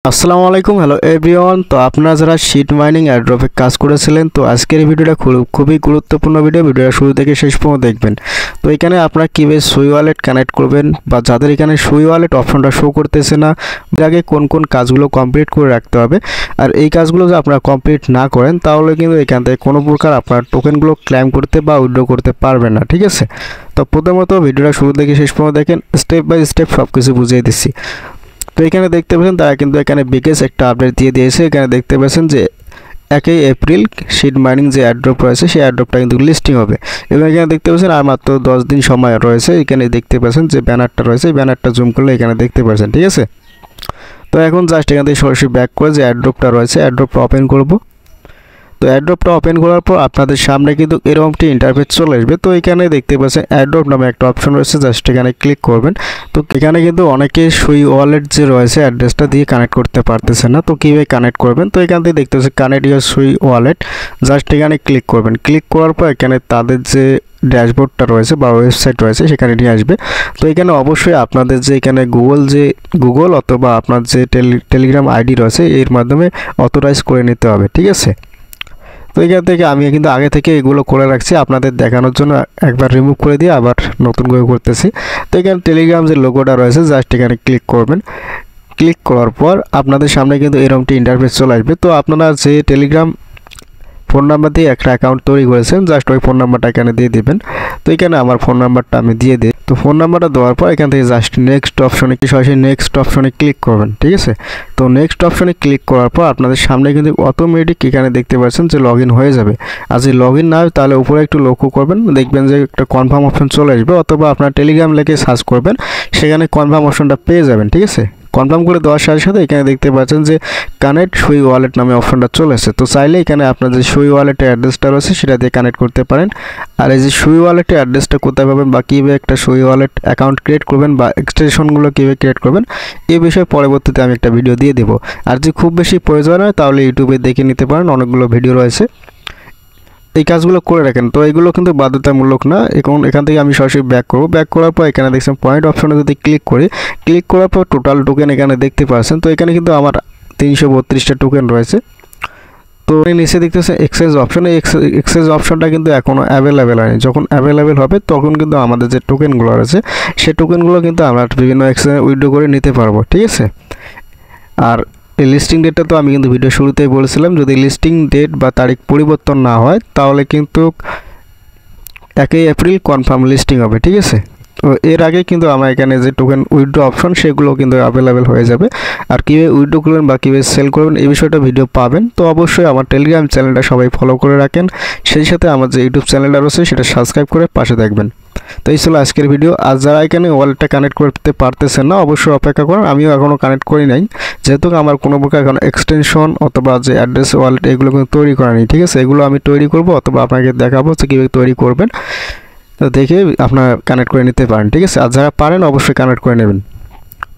আসসালামু আলাইকুম, hello everyone. তো আপনারা যারা শিট মাইনিং এয়ারড্রপে কাজ করেছিলেন, তো আজকের এই ভিডিওটা খুবই গুরুত্বপূর্ণ ভিডিওটা শুরু থেকে শেষ পর্যন্ত দেখবেন। তো এখানে আপনারা কীভাবে সুই ওয়ালেট কানেক্ট করবেন, বা যাদের এখানে সুই ওয়ালেট অপশনটা শো করতেছে না, এর আগে কোন কোন কাজগুলো কমপ্লিট করে রাখতে হবে। আর এই কাজগুলো যদি আপনারা কমপ্লিট না করেন, তাহলে কিন্তু এখান থেকে কোনো প্রকার আপনার টোকেনগুলো ক্লেম করতে বা উইথড্র করতে পারবেন না, ঠিক আছে। তো প্রথমত ভিডিওটা শুরু থেকে শেষ পর্যন্ত দেখেন, স্টেপ বাই স্টেপ সব কিছু বুঝিয়ে দিচ্ছি। তো এখানে দেখতে পাচ্ছেন তারা কিন্তু এখানে বিগেস্ট একটা আপডেট দিয়ে দিয়েছে। এখানে দেখতে পাচ্ছেন যে 1 এপ্রিল শিট মাইনিং যে অ্যাড্রপ রয়েছে সেই অ্যাড্রপটা কিন্তু লিস্টিং হবে, এবং এখানে দেখতে পাচ্ছেন আর মাত্র 10 দিন সময় রয়েছে। এখানে দেখতে পাচ্ছেন যে ব্যানারটা রয়েছে, এই ব্যানারটা জুম করলে এখানে দেখতে পাচ্ছেন, ঠিক আছে। তো এখন জাস্ট এখান থেকে সরাসরি ব্যাক করে যে অ্যাড্রপটা রয়েছে অ্যাড্রপটা ওপেন করব। তো অ্যাড্রপটা ওপেন করার পর আপনাদের সামনে কিন্তু এরকমটি ইন্টারফেস চলে আসবে। তো এখানে দেখতে পাচ্ছেন অ্যাড্রপ নামে একটা অপশন রয়েছে, জাস্ট এখানে ক্লিক করবেন। তো এখানে কিন্তু অনেকে সুই ওয়ালেট যে রয়েছে অ্যাড্রেসটা দিয়ে কানেক্ট করতে পারতেছে না, তো কীভাবে কানেক্ট করবেন। তো এখান থেকে দেখতে পাচ্ছেন কানেক্ট ইউর সুই ওয়ালেট, জাস্ট এখানে ক্লিক করবেন। ক্লিক করার পর এখানে তাদের যে ড্যাশবোর্ডটা রয়েছে বা ওয়েবসাইট রয়েছে সেখানে নিয়ে আসবে। তো এখানে অবশ্যই আপনাদের যে এখানে গুগল অথবা আপনার যে টেলিগ্রাম আইডি রয়েছে এর মাধ্যমে অথরাইজ করে নিতে হবে, ঠিক আছে। তো এখান থেকে আমি কিন্তু আগে থেকে এগুলো করে রাখছি, আপনাদের দেখানোর জন্য একবার রিমুভ করে দিয়ে আবার নতুন করে করতেছি। তো এখানে টেলিগ্রাম যে লোগোটা রয়েছে জাস্ট এখানে ক্লিক করবেন। ক্লিক করার পর আপনাদের সামনে কিন্তু এরকমটি ইন্টারফেস চলে আসবে। তো আপনারা যে টেলিগ্রাম ফোন নাম্বার দিয়ে একটা অ্যাকাউন্ট তৈরি করেছেন, জাস্ট ওই ফোন নাম্বারটা এখানে দিয়ে দিবেন। তো এখানে আমার ফোন নাম্বারটা আমি দিয়ে দিই। তো ফোন নাম্বারটা দেওয়ার পর এখান থেকে জাস্ট নেক্সট অপশনে সরাসরি নেক্সট অপশনে ক্লিক করবেন, ঠিক আছে। তো নেক্সট অপশনে ক্লিক করার পর আপনাদের সামনে কিন্তু অটোমেটিক এখানে দেখতে পাচ্ছেন যে লগ ইন হয়ে যাবে। আর যদি লগ ইন না হয় তাহলে উপরে একটু লক্ষ্য করবেন, দেখবেন যে একটা কনফার্ম অপশন চলে আসবে, অথবা আপনার টেলিগ্রাম লিখে সার্চ করবেন, সেখানে কনফার্ম অপশনটা পেয়ে যাবেন, ঠিক আছে। কনফার্ম করে দেওয়ার সাথে সাথে এখানে দেখতে পাচ্ছেন যে কানেক্ট সুই ওয়ালেট নামে অপশনটা চলে আসে। তো চাইলে এখানে আপনার যে সুই ওয়ালেটের অ্যাড্রেসটা রয়েছে সেটা দিয়ে কানেক্ট করতে পারেন। আর এই যে সুই ওয়ালেটের অ্যাড্রেসটা কোথায় পাবেন বা কীভাবে একটা সুই ওয়ালেট অ্যাকাউন্ট ক্রিয়েট করবেন বা এক্সটেনশনগুলো কীভাবে ক্রিয়েট করবেন এই বিষয়ে পরবর্তীতে আমি একটা ভিডিও দিয়ে দেবো। আর যদি খুব বেশি প্রয়োজন হয় তাহলে ইউটিউবে দেখে নিতে পারেন, অনেকগুলো ভিডিও রয়েছে, এই কাজগুলো করে রাখেন। তো এগুলো কিন্তু বাধ্যতামূলক না। এখান থেকে আমি সরাসরি ব্যাক করব। ব্যাক করার পর এখানে দেখছেন পয়েন্ট অপশনে যদি ক্লিক করি, ক্লিক করার পর টোটাল টোকেন এখানে দেখতে পাচ্ছেন। তো এখানে কিন্তু আমার 332টা টোকেন রয়েছে। তো নিচে দেখতেছেন এক্সচেঞ্জ অপশন, এই এক্সচেঞ্জ অপশনটা কিন্তু এখনও অ্যাভেলেবেল হয়নি। যখন অ্যাভেলেবেল হবে তখন কিন্তু আমাদের যে টোকেনগুলো রয়েছে সেই টোকেনগুলো কিন্তু আমরা বিভিন্ন এক্সচেঞ্জে উইথড্র করে নিতে পারবো, ঠিক আছে। আর এই লিস্টিং ডেটটা তো আমি কিন্তু ভিডিও শুরুতেই বলেছিলাম, যদি লিস্টিং ডেট বা তারিখ পরিবর্তন না হয় তাহলে কিন্তু 1 এপ্রিল কনফার্ম লিস্টিং হবে, ঠিক আছে। তো এর আগে কিন্তু আমার এখানে যে টোকেন উইথড্র অপশন সেগুলো কিন্তু অ্যাভেলেবেল হয়ে যাবে। আর কীভাবে উইথড্র করবেন বা কীভাবে সেল করবেন এই বিষয়টা ভিডিও পাবেন। তো অবশ্যই আমার টেলিগ্রাম চ্যানেলটা সবাই ফলো করে রাখেন, সেই সাথে আমার যে ইউটিউব চ্যানেলটা রয়েছে সেটা সাবস্ক্রাইব করে পাশে থাকবেন। তো এই ছিল আজকের ভিডিও। আর যারা এখানে ওয়ালেটটা কানেক্ট করতে পারতেছেন না অবশ্যই অপেক্ষা করেন, আমিও এখনও কানেক্ট করি নাই, যেহেতু আমার কোনো প্রকার এখন এক্সটেনশন অথবা যে অ্যাড্রেস ওয়ালেট এগুলো কিন্তু তৈরি করা নেই, ঠিক আছে। এগুলো আমি তৈরি করব অথবা আপনাকে দেখাবো যে কীভাবে তৈরি করবেন, তো দেখে আপনারা কানেক্ট করে নিতে পারেন, ঠিক আছে। আর যারা পারেন অবশ্যই কানেক্ট করে নেবেন।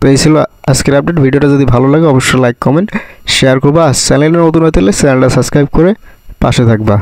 তো এই ছিল আজকের আপডেট। ভিডিওটা যদি ভালো লাগে অবশ্যই লাইক কমেন্ট শেয়ার করবা। আর চ্যানেলে নতুন হতে হলে চ্যানেলটা সাবস্ক্রাইব করে পাশে থাকবা।